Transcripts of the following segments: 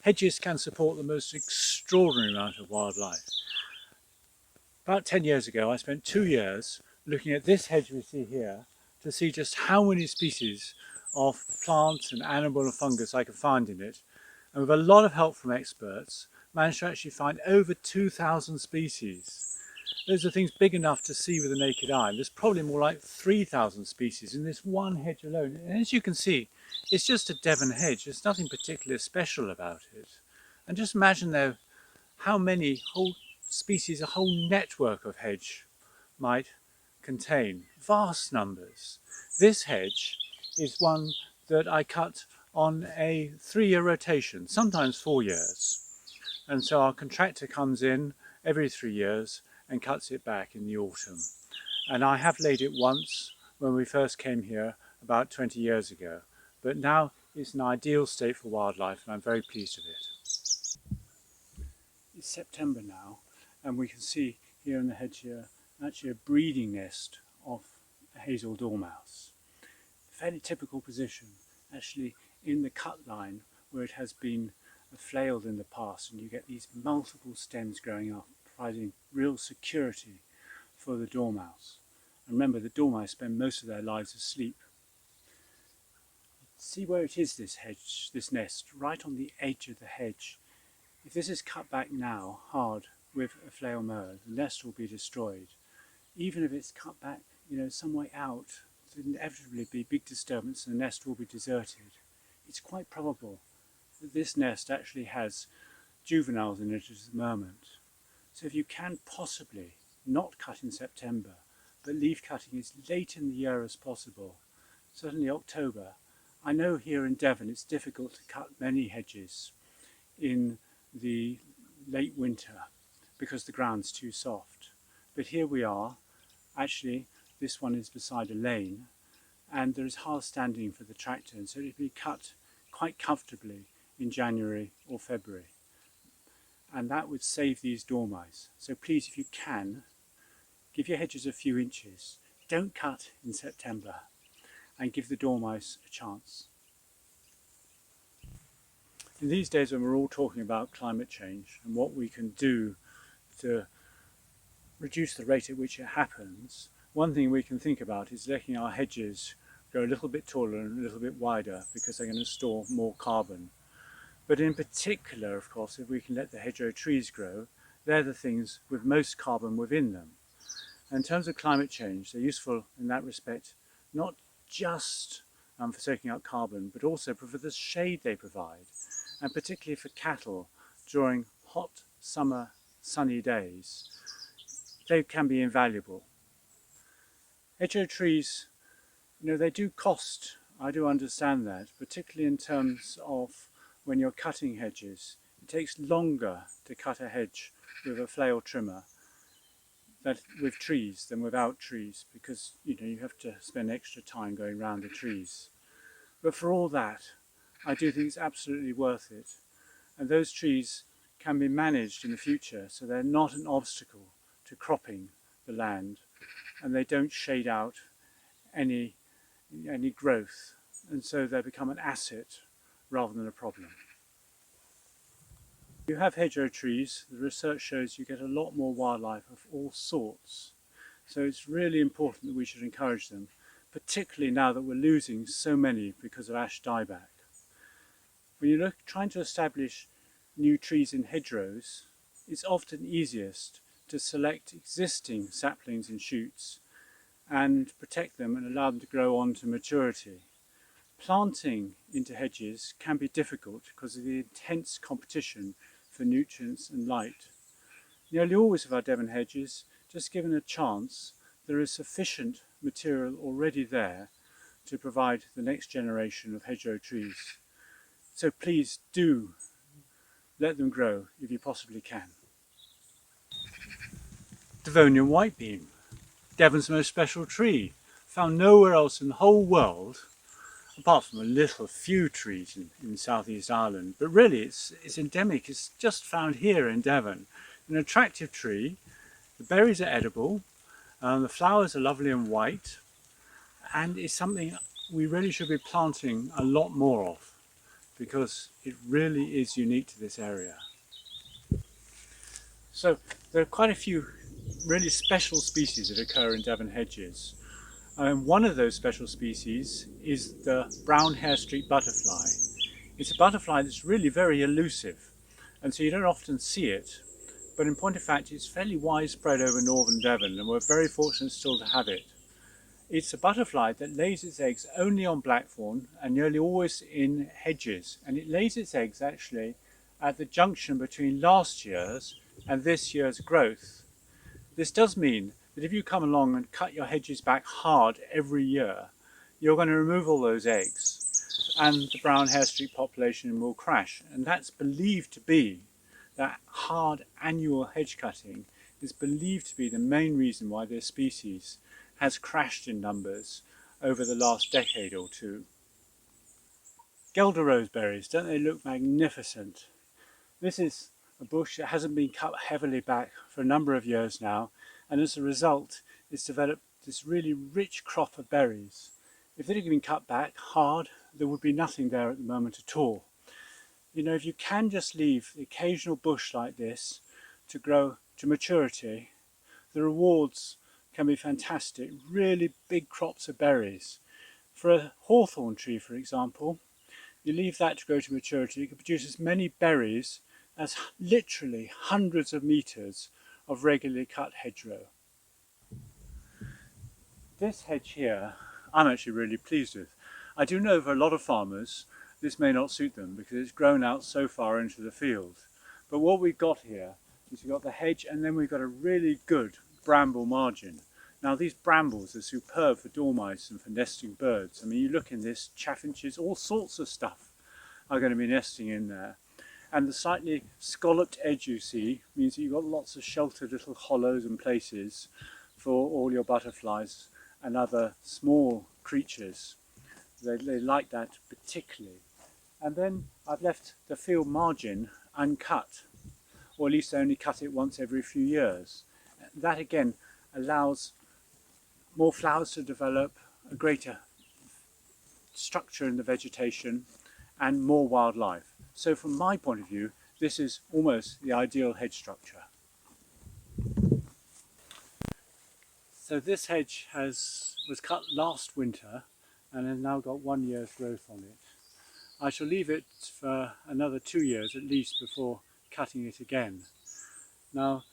Hedges can support the most extraordinary amount of wildlife. About 10 years ago, I spent 2 years looking at this hedge we see here to see just how many species of plants and animal and fungus I could find in it. And with a lot of help from experts, managed to actually find over 2,000 species. Those are things big enough to see with the naked eye. There's probably more like 3,000 species in this one hedge alone. And as you can see, it's just a Devon hedge. There's nothing particularly special about it. And just imagine though how many whole species, a whole network of hedge might contain. Vast numbers. This hedge is one that I cut on a 3-year rotation, sometimes 4 years. And so our contractor comes in every 3 years and cuts it back in the autumn. And I have laid it once when we first came here about 20 years ago, but now it's an ideal state for wildlife and I'm very pleased with it. It's September now and we can see here in the hedge here actually a breeding nest of Hazel Dormouse. Fairly typical position actually in the cut line where it has been flailed in the past, and you get these multiple stems growing up, providing real security for the dormouse. And remember, the dormouse spend most of their lives asleep. See where it is, this hedge, this nest, right on the edge of the hedge. If this is cut back now hard with a flail mower, the nest will be destroyed. Even if it's cut back, some way out, there'll inevitably be big disturbance and the nest will be deserted. It's quite probable that this nest actually has juveniles in it at the moment. So if you can possibly not cut in September, but leave cutting as late in the year as possible, certainly October. I know here in Devon it's difficult to cut many hedges in the late winter because the ground's too soft. But here we are, actually this one is beside a lane and there is hard standing for the tractor, and so it will be cut quite comfortably in January or February, and that would save these dormice. So please, if you can, give your hedges a few inches, don't cut in September, and give the dormice a chance. In these days when we're all talking about climate change and what we can do to reduce the rate at which it happens, one thing we can think about is letting our hedges grow a little bit taller and a little bit wider because they're going to store more carbon. But in particular, of course, if we can let the hedgerow trees grow, they're the things with most carbon within them. And in terms of climate change, they're useful in that respect, not just for soaking up carbon, but also for the shade they provide, and particularly for cattle during hot summer sunny days. They can be invaluable. Hedgerow trees, they do cost, I do understand that, particularly in terms of when you're cutting hedges. It takes longer to cut a hedge with a flail trimmer with trees than without trees, because you have to spend extra time going around the trees. But for all that, I do think it's absolutely worth it. And those trees can be managed in the future so they're not an obstacle to cropping the land, and they don't shade out any growth, and so they become an asset rather than a problem. If you have hedgerow trees, the research shows you get a lot more wildlife of all sorts. So it's really important that we should encourage them, particularly now that we're losing so many because of ash dieback. When you're trying to establish new trees in hedgerows, it's often easiest to select existing saplings and shoots and protect them and allow them to grow on to maturity. Planting into hedges can be difficult because of the intense competition for nutrients and light. Nearly always of our Devon hedges, just given a chance, there is sufficient material already there to provide the next generation of hedgerow trees. So please do let them grow if you possibly can. Devon Whitebeam, Devon's most special tree, found nowhere else in the whole world, apart from a little few trees in southeast Ireland, but really it's endemic. It's just found here in Devon. An attractive tree, the berries are edible, the flowers are lovely and white, and it's something we really should be planting a lot more of, because it really is unique to this area. So there are quite a few really special species that occur in Devon hedges. One of those special species is the brown hair streak butterfly. It's a butterfly that's really very elusive, and so you don't often see it, but in point of fact it's fairly widespread over northern Devon, and we're very fortunate still to have it. It's a butterfly that lays its eggs only on blackthorn and nearly always in hedges, and it lays its eggs actually at the junction between last year's and this year's growth. This does mean that if you come along and cut your hedges back hard every year, you're going to remove all those eggs and the brown hair streak population will crash. And that's believed to be, that hard annual hedge cutting is believed to be the main reason why this species has crashed in numbers over the last decade or two. Guelder roseberries, don't they look magnificent? This is a bush that hasn't been cut heavily back for a number of years now, and as a result it's developed this really rich crop of berries. If it had been cut back hard, there would be nothing there at the moment at all. You know, if you can just leave the occasional bush like this to grow to maturity, the rewards can be fantastic, really big crops of berries. For a hawthorn tree, for example, you leave that to grow to maturity, it can produce as many berries as literally hundreds of meters of regularly cut hedgerow. This hedge here, I'm actually really pleased with. I do know for a lot of farmers, this may not suit them because it's grown out so far into the field. But what we've got here is we've got the hedge and then we've got a really good bramble margin. Now these brambles are superb for dormice and for nesting birds. I mean, you look in this, chaffinches, all sorts of stuff are going to be nesting in there. And the slightly scalloped edge you see means that you've got lots of sheltered little hollows and places for all your butterflies and other small creatures. They like that particularly. And then I've left the field margin uncut, or at least I only cut it once every few years. That again allows more flowers to develop, a greater structure in the vegetation and more wildlife. So from my point of view, this is almost the ideal hedge structure. So this hedge was cut last winter and has now got 1 year's growth on it. I shall leave it for another 2 years at least before cutting it again. Now,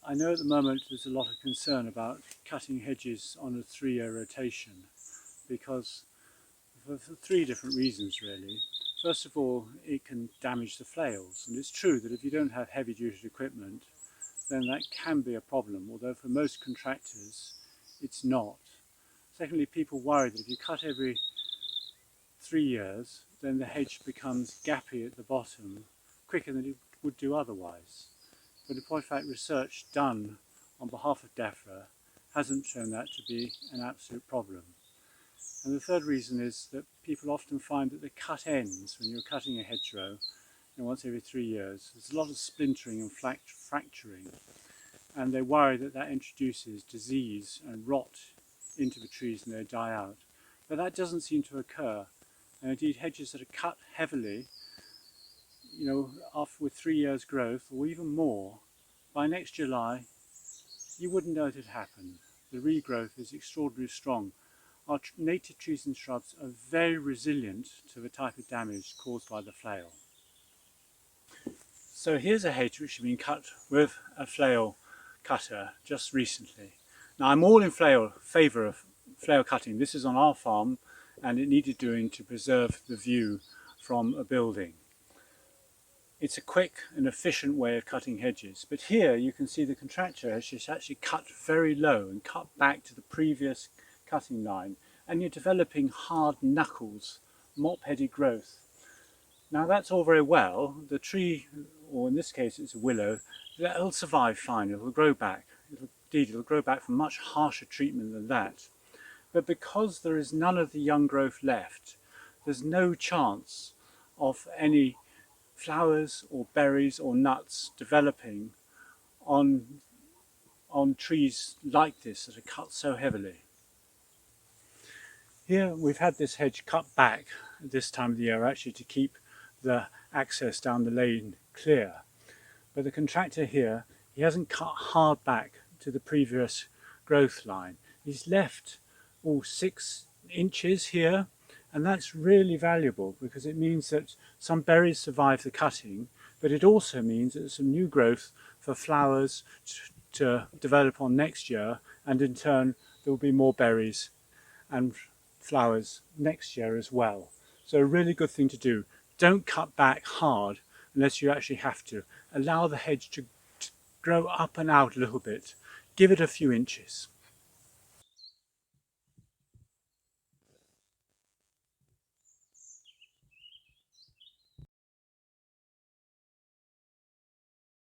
I know at the moment there's a lot of concern about cutting hedges on a 3-year rotation because for 3 different reasons really. First of all, it can damage the flails, and it's true that if you don't have heavy duty equipment then that can be a problem, although for most contractors it's not. Secondly, people worry that if you cut every 3 years then the hedge becomes gappy at the bottom quicker than it would do otherwise. But in point of fact, research done on behalf of DEFRA hasn't shown that to be an absolute problem. And the third reason is that people often find that the cut ends when you're cutting a hedgerow, once every 3 years, there's a lot of splintering and fracturing, and they worry that that introduces disease and rot into the trees and they die out. But that doesn't seem to occur, and indeed hedges that are cut heavily, after with 3 years growth or even more, by next July you wouldn't know it had happened. The regrowth is extraordinarily strong. Our native trees and shrubs are very resilient to the type of damage caused by the flail. So here's a hedge which has been cut with a flail cutter just recently. Now I'm all in favour of flail cutting. This is on our farm and it needed doing to preserve the view from a building. It's a quick and efficient way of cutting hedges, but here you can see the contractor has just actually cut very low and cut back to the previous cutting line, and you're developing hard knuckles, mop-headed growth. Now that's all very well. The tree, or in this case it's a willow, that'll survive fine, it'll grow back. It'll grow back from much harsher treatment than that. But because there is none of the young growth left, there's no chance of any flowers or berries or nuts developing on trees like this that are cut so heavily. Here we've had this hedge cut back at this time of the year actually to keep the access down the lane clear. But the contractor here, he hasn't cut hard back to the previous growth line. He's left 6 inches here, and that's really valuable because it means that some berries survive the cutting, but it also means that there's some new growth for flowers to develop on next year, and in turn there will be more berries and flowers next year as well. So a really good thing to do. Don't cut back hard unless you actually have to. Allow the hedge to grow up and out a little bit. Give it a few inches.